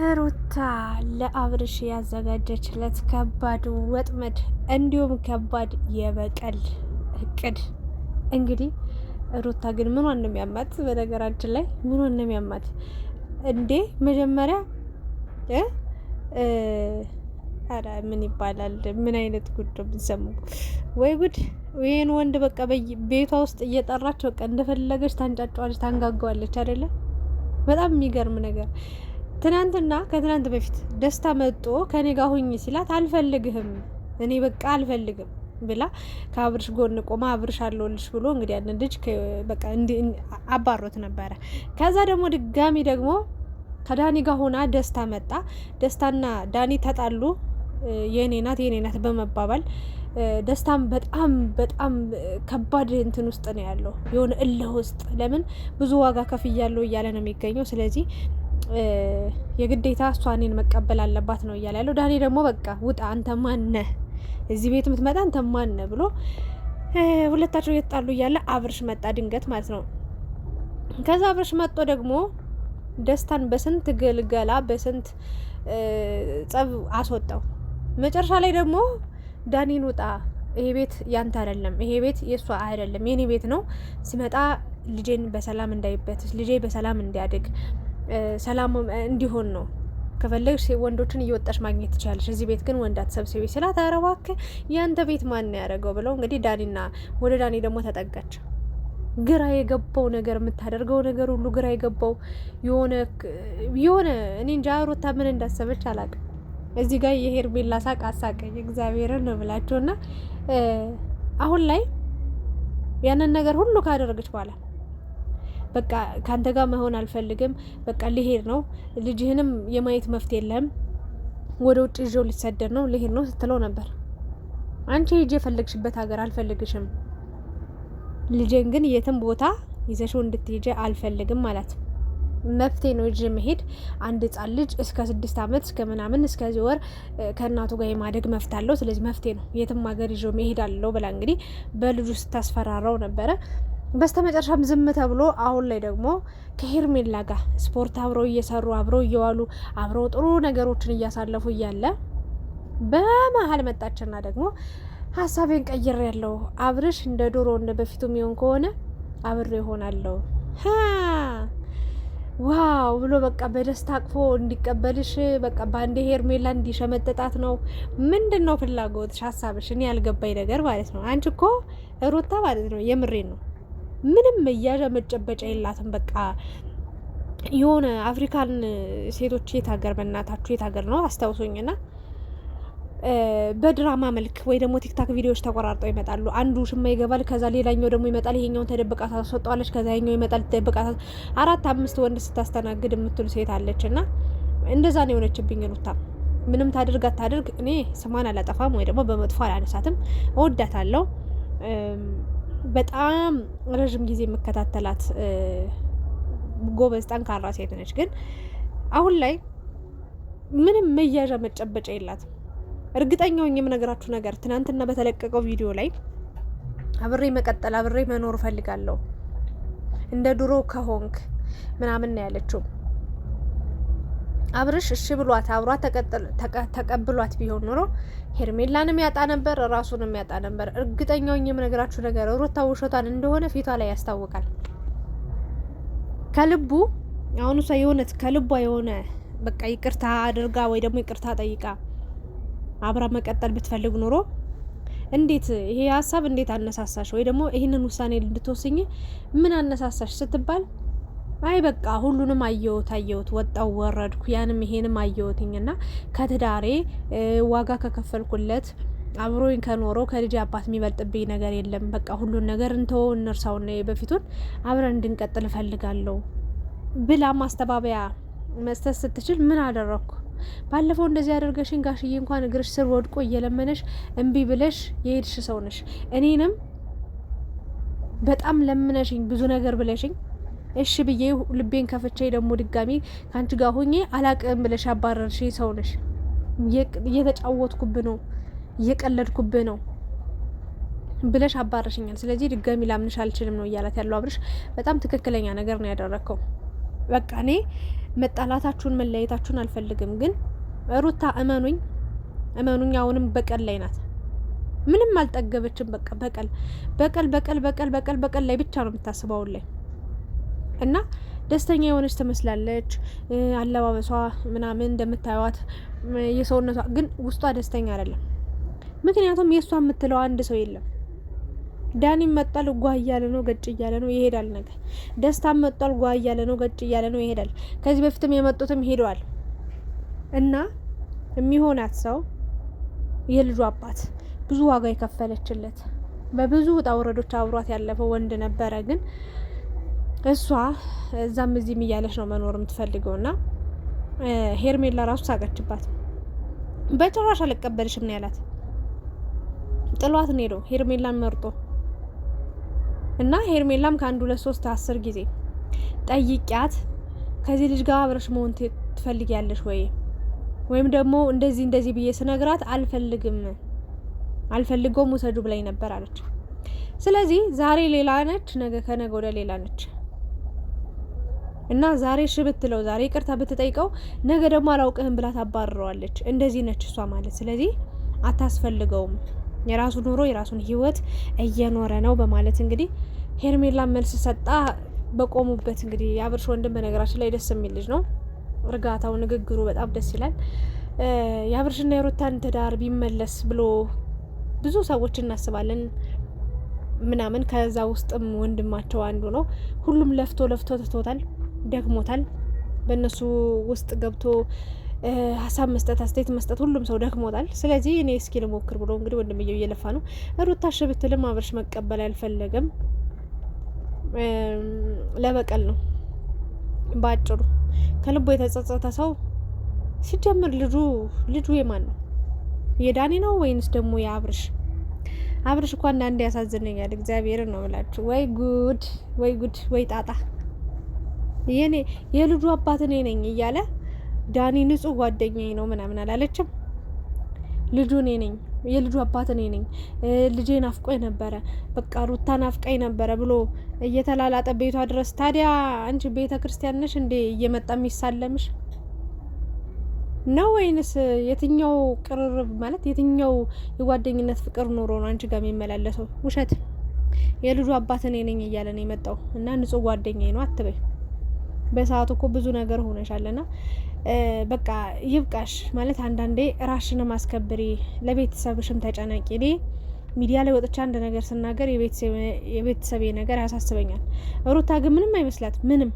ሩታ ለአብርሽ ያዘጋጀችለት ከባድ ወጥመድ እንዲሁም ከባድ የበቀል እቅድ። እንግዲህ ሩታ ግን ምኗን ነው የሚያማት? በነገራችን ላይ ምኗን ነው የሚያማት እንዴ? መጀመሪያ ኧረ ምን ይባላል? ምን አይነት ጉድ ነው የምትሰሙ? ወይ ጉድ! ይህን ወንድ በቃ ቤቷ ውስጥ እየጠራች በቃ እንደፈለገች ታንጫጫዋለች፣ ታንጋጋዋለች አይደለ? በጣም የሚገርም ነገር። ትናንትና ከትናንት በፊት ደስታ መጦ ከኔ ጋር ሁኝ ሲላት አልፈልግህም፣ እኔ በቃ አልፈልግም ብላ ከአብርሽ ጎን ቆማ አብርሽ አለውልሽ ብሎ እንግዲህ ያን ልጅ በቃ አባሮት ነበረ። ከዛ ደግሞ ድጋሚ ደግሞ ከዳኒ ጋር ሆና ደስታ መጣ። ደስታና ዳኒ ተጣሉ። የኔ ናት በመባባል ደስታም በጣም በጣም ከባድ እንትን ውስጥ ነው ያለው፣ የሆነ እልህ ውስጥ። ለምን ብዙ ዋጋ ከፍያለሁ እያለ ነው የሚገኘው። ስለዚህ የግዴታ እሷ እኔን መቀበል አለባት ነው እያለ ያለው። ዳኒ ደግሞ በቃ ውጣ፣ አንተ ማነህ እዚህ ቤት የምትመጣ አንተ ማነህ ብሎ ሁለታቸው እየተጣሉ እያለ አብርሽ መጣ ድንገት ማለት ነው። ከዛ አብርሽ መጥቶ ደግሞ ደስታን በስንት ግልገላ በስንት ጸብ አስወጣው። መጨረሻ ላይ ደግሞ ዳኒን ውጣ፣ ይሄ ቤት ያንተ አይደለም፣ ይሄ ቤት የእሷ አይደለም፣ የኔ ቤት ነው። ሲመጣ ልጄን በሰላም እንዳይበትስ፣ ልጄ በሰላም እንዲያድግ ሰላም እንዲሆን ነው። ከፈለግሽ ወንዶችን እየወጣሽ ማግኘት ትችላለሽ፣ እዚህ ቤት ግን ወንድ አትሰብስቢ ስላት፣ ኧረ እባክህ ያንተ ቤት ማን ያደረገው ብለው እንግዲህ ወደ ዳኒ ደግሞ ተጠጋች። ግራ የገባው ነገር፣ የምታደርገው ነገር ሁሉ ግራ የገባው የሆነ እኔ እንጃ ሩታ ምን እንዳሰበች አላውቅም። እዚህ ጋር የሄርሜላ ሳቅ አሳቀኝ፣ እግዚአብሔርን ነው ብላችሁና አሁን ላይ ያንን ነገር ሁሉ ካደረገች በኋላ በቃ ካንተ ጋር መሆን አልፈልግም፣ በቃ ልሄድ ነው፣ ልጅህንም የማየት መፍትሄ የለም፣ ወደ ውጭ ይዤው ሊሰደድ ነው፣ ልሄድ ነው ስትለው ነበር። አንቺ ሂጂ የፈለግሽበት ሀገር አልፈልግሽም፣ ልጄን ግን የትም ቦታ ይዘሽው እንድትሄጂ አልፈልግም ማለት መፍትሄ ነው ይዤ መሄድ። አንድ ህጻን ልጅ እስከ 6 ዓመት እስከ ምናምን እስከዚህ ወር ከእናቱ ጋር የማደግ መፍት አለው። ስለዚህ መፍትሄ ነው የትም ሀገር ይዤው መሄድ አለው ብላ እንግዲህ በልጁ ስታስፈራራው ነበረ። በስተመጨረሻም ዝም ተብሎ አሁን ላይ ደግሞ ከሄርሜላ ጋር ስፖርት አብረው እየሰሩ አብረው እየዋሉ አብረው ጥሩ ነገሮችን እያሳለፉ እያለ በመሀል መጣችና ደግሞ ሀሳቤን ቀይር ያለው አብርሽ እንደ ዶሮ እንደ በፊቱ የሚሆን ከሆነ አብሬ እሆናለሁ ዋው ብሎ በቃ በደስታ አቅፎ እንዲቀበልሽ በቃ ባንዴ ሄርሜላ እንዲሸመጥጣት ነው። ምንድን ነው ፍላጎትሽ፣ ሀሳብሽ? እኔ ያልገባኝ ነገር ማለት ነው። አንቺ እኮ ሩታ ማለት ነው የምሬን ነው ምንም መያዣ መጨበጫ የላትም። በቃ የሆነ አፍሪካን ሴቶች የት ሀገር በእናታችሁ የት ሀገር ነው አስታውሶኝና በድራማ መልክ ወይ ደግሞ ቲክታክ ቪዲዮዎች ተቆራርጠው ይመጣሉ። አንዱ ሽማ ይገባል፣ ከዛ ሌላኛው ደግሞ ይመጣል፣ ይሄኛውን ተደብቃ ታስወጣዋለች፣ ከዛ ይሄኛው ይመጣል ተደብቃ 4-5 ወንድ ስታስተናግድ የምትሉ ሴት አለች። እና እንደዛ ነው የሆነችብኝ ሩታ። ምንም ታድርግ አታድርግ እኔ ስሟን አላጠፋም ወይ ደግሞ በመጥፎ አላነሳትም፣ እወዳታለሁ። በጣም ረዥም ጊዜ የምከታተላት ጎበዝ ጠንካራ ሴት ነች። ግን አሁን ላይ ምንም መያዣ መጨበጫ የላትም። እርግጠኛው የምነግራችሁ ነገር ትናንትና በተለቀቀው ቪዲዮ ላይ አብሬ መቀጠል አብሬ መኖር ፈልጋለሁ እንደ ድሮ ከሆንክ ምናምን ነው ያለችው። አብርሽ እሺ ብሏት አብሯት ተቀብሏት ቢሆን ኖሮ ሄርሜላንም ያጣ ነበር፣ ራሱንም ያጣ ነበር። እርግጠኛው የምነግራችሁ ነገር ሩታ ውሸቷን እንደሆነ ፊቷ ላይ ያስታውቃል። ከልቡ አሁን እሷ የሆነት ከልቧ የሆነ በቃ ይቅርታ አድርጋ ወይ ደግሞ ይቅርታ ጠይቃ አብራ መቀጠል ብትፈልግ ኖሮ እንዴት ይሄ ሀሳብ እንዴት አነሳሳሽ ወይ ደግሞ ይህንን ውሳኔ እንድትወስኝ ምን አነሳሳሽ ስትባል አይ በቃ ሁሉንም አየሁት ወጣው ወረድኩ ያንም ይሄንም አየሁትኝና ከትዳሬ ዋጋ ከከፈልኩለት አብሮኝ ከኖረው ከልጅ አባት የሚበልጥብኝ ነገር የለም። በቃ ሁሉን ነገር እንተው እንርሳውና በፊቱን አብረን እንድንቀጥል እፈልጋለሁ ብላ ማስተባበያ መስጠት ስትችል ምን አደረኩ? ባለፈው እንደዚህ ያደርገሽኝ ጋሽዬ እንኳን እግርሽ ስር ወድቆ እየለመነሽ እምቢ ብለሽ የሄድሽ ሰው ነሽ። እኔንም በጣም ለምነሽኝ ብዙ ነገር ብለሽኝ እሺ ብዬ ልቤን ከፍቼ ደግሞ ድጋሚ ካንቺ ጋር ሆኜ አላቅም ብለሽ አባረርሽ ሰው ነሽ። እየተጫወትኩብህ ነው እየቀለድኩብህ ነው ብለሽ አባረሽኛል። ስለዚህ ድጋሚ ላምንሽ አልችልም ነው እያላት ያለው አብርሽ። በጣም ትክክለኛ ነገር ነው ያደረከው። በቃ እኔ መጣላታችሁን መለያየታችሁን አልፈልግም፣ ግን ሩታ እመኑኝ፣ አሁንም በቀል ላይ ናት። ምንም አልጠገበችም። በቃ በቀል ላይ ብቻ ነው የምታስበው ላይ እና ደስተኛ የሆነች ትመስላለች። አለባበሷ ምናምን እንደምታዩት የሰውነቷ ግን ውስጧ ደስተኛ አይደለም። ምክንያቱም የእሷ የምትለው አንድ ሰው የለም። ዳኒም መጣል ጓ እያለ ነው፣ ገጭ እያለ ነው ይሄዳል። ነገር ደስታም መጣል ጓ እያለ ነው፣ ገጭ እያለ ነው ይሄዳል። ከዚህ በፊትም የመጡትም ሄደዋል። እና የሚሆናት ሰው የልጁ አባት ብዙ ዋጋ የከፈለችለት በብዙ ውጣ ውረዶች አብሯት ያለፈው ወንድ ነበረ። ግን እሷ እዛም እዚህም እያለች ነው መኖር የምትፈልገው። እና ሄርሜላ ራሱ ሳቀችባት። በጭራሽ አልቀበልሽም ነው ያላት። ጥሏት ነው ሄደው ሄርሜላን መርጦ እና ሄርሜላም ከአንድ 2 3 10 ጊዜ ጠይቂያት ከዚህ ልጅ ጋር አብረሽ መሆን ትፈልጊያለሽ ወይም ደግሞ እንደዚህ ብዬ ስነግራት አልፈልገውም ውሰዱ ብላኝ ነበር አለች። ስለዚህ ዛሬ ሌላ ነች፣ ነገ ከነገ ወደ ሌላ ነች እና ዛሬ ብትለው ዛሬ ይቅርታ ብትጠይቀው ነገ ደግሞ አላውቅህም ብላ ታባርረዋለች። እንደዚህ ነች እሷ ማለት። ስለዚህ አታስፈልገውም፣ የራሱ ኑሮ የራሱን ህይወት እየኖረ ነው በማለት እንግዲህ ሄርሜላ መልስ ሰጣ። በቆሙበት እንግዲህ የአብርሽ ወንድም በነገራችን ላይ ደስ የሚል ልጅ ነው። እርጋታው፣ ንግግሩ በጣም ደስ ይላል። የአብርሽና የሩታን ትዳር ቢመለስ ብሎ ብዙ ሰዎች እናስባለን ምናምን። ከዛ ውስጥም ወንድማቸው አንዱ ነው። ሁሉም ለፍቶ ትቶታል፣ ደክሞታል። በእነሱ ውስጥ ገብቶ ሀሳብ መስጠት፣ አስተያየት መስጠት ሁሉም ሰው ደክሞታል። ስለዚህ እኔ እስኪ ልሞክር ብሎ እንግዲህ ወንድምየው እየለፋ ነው። ሩታ እሺ ብትልም አብርሽ መቀበል አልፈለገም። ለበቀል ነው ባጭሩ። ከልቦ የተጸጸተ ሰው ሲጀምር ልጁ የማን ነው? የዳኒ ነው ወይንስ ደግሞ የአብርሽ? አብርሽ እኮ አንዳንዴ ያሳዝነኛል። እግዚአብሔርን ነው የምላችሁ። ወይ ጉድ ወይ ጣጣ። የልጁ አባት እኔ ነኝ እያለ ዳኒ ንጹህ ጓደኛዬ ነው ምናምን አላለችም? ልጁ እኔ ነኝ፣ የልጁ አባት እኔ ነኝ፣ ልጄ ናፍቆኝ ነበረ፣ በቃ ሩታ ናፍቃኝ ነበረ ብሎ እየተላላጠ ቤቷ ድረስ። ታዲያ አንቺ ቤተ ክርስቲያን ነሽ እንዴ እየመጣ የሚሳለምሽ ነው ወይንስ የትኛው ቅርርብ ማለት የትኛው የጓደኝነት ፍቅር ኖሮ ነው አንቺ ጋር የሚመላለሰው? ውሸት። የልጁ አባት እኔ ነኝ እያለ ነው የመጣው እና ንጹህ ጓደኛዬ ነው አትበይ። በሰዓቱ እኮ ብዙ ነገር ሆነሻልና በቃ ይብቃሽ ማለት። አንዳንዴ ራሽንም አስከብሪ፣ ለቤተሰብሽም ተጨነቂ። እኔ ሚዲያ ላይ ወጥቻ አንድ ነገር ስናገር የቤተሰቤ ነገር ያሳስበኛል። ሩታ ግን ምንም አይመስላት ምንም።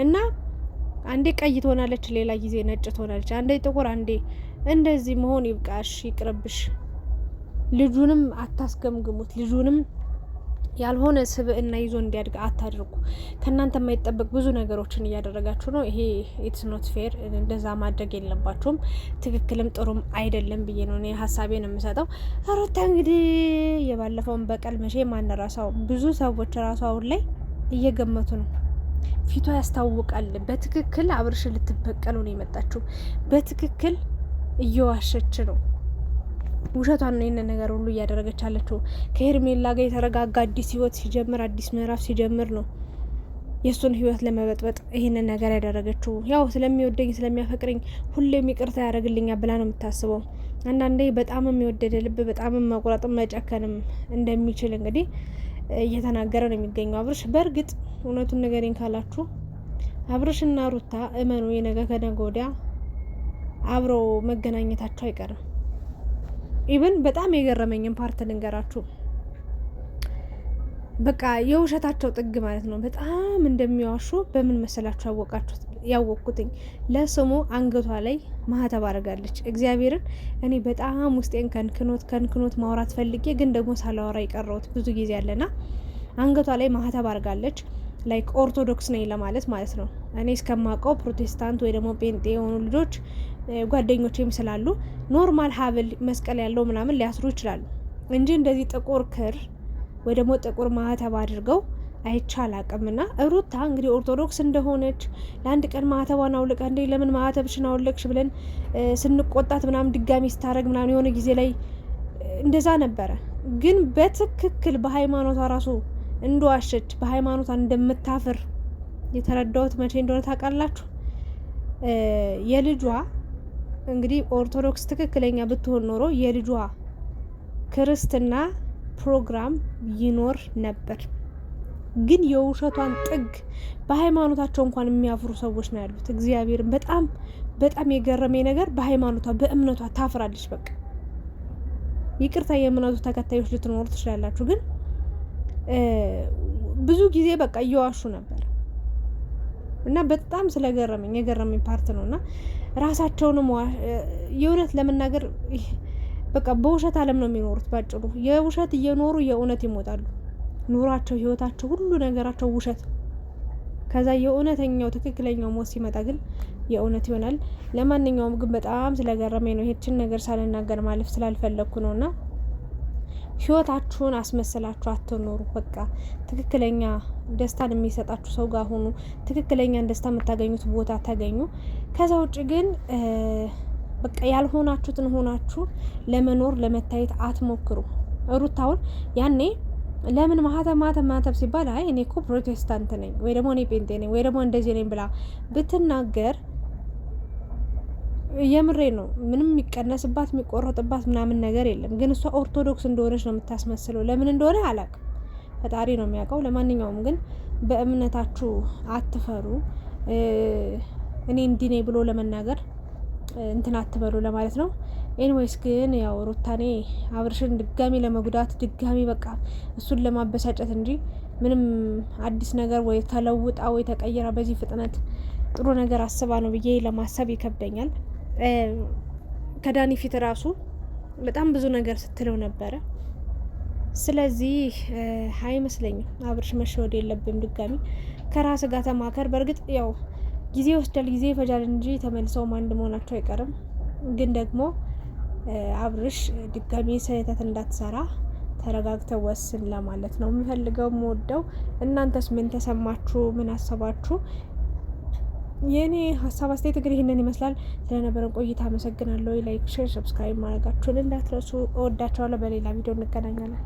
እና አንዴ ቀይ ትሆናለች፣ ሌላ ጊዜ ነጭ ትሆናለች፣ አንዴ ጥቁር፣ አንዴ እንደዚህ መሆን ይብቃሽ፣ ይቅርብሽ። ልጁንም አታስገምግሙት። ልጁንም ያልሆነ ስብዕና ይዞ እንዲያድግ አታድርጉ። ከእናንተ የማይጠበቅ ብዙ ነገሮችን እያደረጋችሁ ነው። ይሄ ኢትስ ኖት ፌር። እንደዛ ማድረግ የለባችሁም። ትክክልም ጥሩም አይደለም ብዬ ነው እኔ ሀሳቤን የምሰጠው። ሩታ እንግዲህ የባለፈውን በቀል መቼ ማንረሳው። ብዙ ሰዎች ራሱ አሁን ላይ እየገመቱ ነው። ፊቷ ያስታውቃል። በትክክል አብርሽ ልትበቀሉ ነው የመጣችው። በትክክል እየዋሸች ነው። ውሸቷን ነው ይሄን ነገር ሁሉ እያደረገች አለችው። ከሄርሜላ ጋር የተረጋጋ አዲስ ህይወት ሲጀምር፣ አዲስ ምዕራፍ ሲጀምር ነው የእሱን ህይወት ለመበጥበጥ ይሄንን ነገር ያደረገችው። ያው ስለሚወደኝ ስለሚያፈቅረኝ ሁሌም ይቅርታ ያደርግልኛል ብላ ነው የምታስበው። አንዳንዴ በጣም የሚወደደ ልብ በጣም መቁረጥም መጨከንም እንደሚችል እንግዲህ እየተናገረ ነው የሚገኘው አብርሽ። በእርግጥ እውነቱን ንገረኝ ካላችሁ አብርሽና ሩታ እመኑ የነገ ከነገ ወዲያ አብረው መገናኘታቸው አይቀርም። ኢቨን በጣም የገረመኝን ፓርት ልንገራችሁ። በቃ የውሸታቸው ጥግ ማለት ነው። በጣም እንደሚዋሹ በምን መሰላችሁ ያወቅኩትኝ? ለስሙ አንገቷ ላይ ማህተብ አድርጋለች። እግዚአብሔርን እኔ በጣም ውስጤን ከንክኖት ማውራት ፈልጌ ግን ደግሞ ሳላወራ የቀረውት ብዙ ጊዜ አለና አንገቷ ላይ ማህተብ አድርጋለች። ላይክ ኦርቶዶክስ ነኝ ለማለት ማለት ነው። እኔ እስከማውቀው ፕሮቴስታንት ወይ ደግሞ ጴንጤ የሆኑ ልጆች ጓደኞቼም ስላሉ ኖርማል ሀብል መስቀል ያለው ምናምን ሊያስሩ ይችላሉ እንጂ እንደዚህ ጥቁር ክር ወይ ደግሞ ጥቁር ማህተብ አድርገው አይቻል አቅምና ሩታ እንግዲህ ኦርቶዶክስ እንደሆነች ለአንድ ቀን ማህተቧን አውልቃ እንዴ ለምን ማህተብሽን አውልቅሽ ብለን ስንቆጣት ምናምን ድጋሚ ስታረግ ምናምን የሆነ ጊዜ ላይ እንደዛ ነበረ። ግን በትክክል በሃይማኖቷ ራሱ እንደዋሸች በሃይማኖቷ እንደምታፍር የተረዳሁት መቼ እንደሆነ ታውቃላችሁ? የልጇ እንግዲህ ኦርቶዶክስ ትክክለኛ ብትሆን ኖሮ የልጇ ክርስትና ፕሮግራም ይኖር ነበር። ግን የውሸቷን ጥግ በሃይማኖታቸው እንኳን የሚያፍሩ ሰዎች ነው ያሉት። እግዚአብሔርን በጣም በጣም የገረመኝ ነገር በሃይማኖቷ በእምነቷ ታፍራለች። በቃ ይቅርታ የእምነቱ ተከታዮች ልትኖሩ ትችላላችሁ፣ ግን ብዙ ጊዜ በቃ እየዋሹ ነበር እና በጣም ስለገረመኝ የገረመኝ ፓርት ነው። እና ራሳቸውንም የእውነት ለመናገር በቃ በውሸት ዓለም ነው የሚኖሩት። ባጭሩ የውሸት እየኖሩ የእውነት ይሞታሉ። ኑሯቸው፣ ህይወታቸው፣ ሁሉ ነገራቸው ውሸት። ከዛ የእውነተኛው ትክክለኛው ሞት ሲመጣ ግን የእውነት ይሆናል። ለማንኛውም ግን በጣም ስለገረመኝ ነው ይሄችን ነገር ሳልናገር ማለፍ ስላልፈለግኩ ነው። እና ህይወታችሁን አስመስላችሁ አትኖሩ። በቃ ትክክለኛ ደስታን የሚሰጣችሁ ሰው ጋር ሆኑ። ትክክለኛን ደስታ የምታገኙት ቦታ ታገኙ። ከዛ ውጭ ግን በቃ ያልሆናችሁትን ሆናችሁ ለመኖር ለመታየት አትሞክሩ። ሩታውን ያኔ ለምን ማህተብ ሲባል አይ እኔ እኮ ፕሮቴስታንት ነኝ ወይ ደግሞ እኔ ጴንጤ ነኝ ወይ ደግሞ እንደዚህ ነኝ ብላ ብትናገር የምሬ ነው፣ ምንም የሚቀነስባት የሚቆረጥባት ምናምን ነገር የለም። ግን እሷ ኦርቶዶክስ እንደሆነች ነው የምታስመስለው። ለምን እንደሆነ አላውቅም፣ ፈጣሪ ነው የሚያውቀው። ለማንኛውም ግን በእምነታችሁ አትፈሩ። እኔ እንዲህ ነኝ ብሎ ለመናገር እንትን አትበሉ ለማለት ነው። ኤኒዌይስ ግን ያው ሩታኔ አብርሽን ድጋሚ ለመጉዳት ድጋሚ በቃ እሱን ለማበሳጨት እንጂ ምንም አዲስ ነገር ወይ ተለውጣ ወይ ተቀይራ በዚህ ፍጥነት ጥሩ ነገር አስባ ነው ብዬ ለማሰብ ይከብደኛል። ከዳኒ ፊት ራሱ በጣም ብዙ ነገር ስትለው ነበረ። ስለዚህ አይመስለኝም አብርሽ መሸወድ የለብም። ድጋሚ ከራስ ጋር ተማከር። በእርግጥ ያው ጊዜ ይወስዳል፣ ጊዜ ይፈጃል እንጂ ተመልሰውም አንድ መሆናቸው አይቀርም። ግን ደግሞ አብርሽ ድጋሚ ስህተት እንዳትሰራ ተረጋግተው ወስን ለማለት ነው የምፈልገው የምወደው። እናንተስ ምን ተሰማችሁ? ምን አሰባችሁ? የእኔ ሀሳብ አስተያየት እንግዲህ ይህንን ይመስላል። ስለነበረን ቆይታ አመሰግናለሁ። ላይክ፣ ሼር፣ ሰብስክራይብ ማድረጋችሁን እንዳትረሱ። እወዳቸዋለሁ። በሌላ ቪዲዮ እንገናኛለን።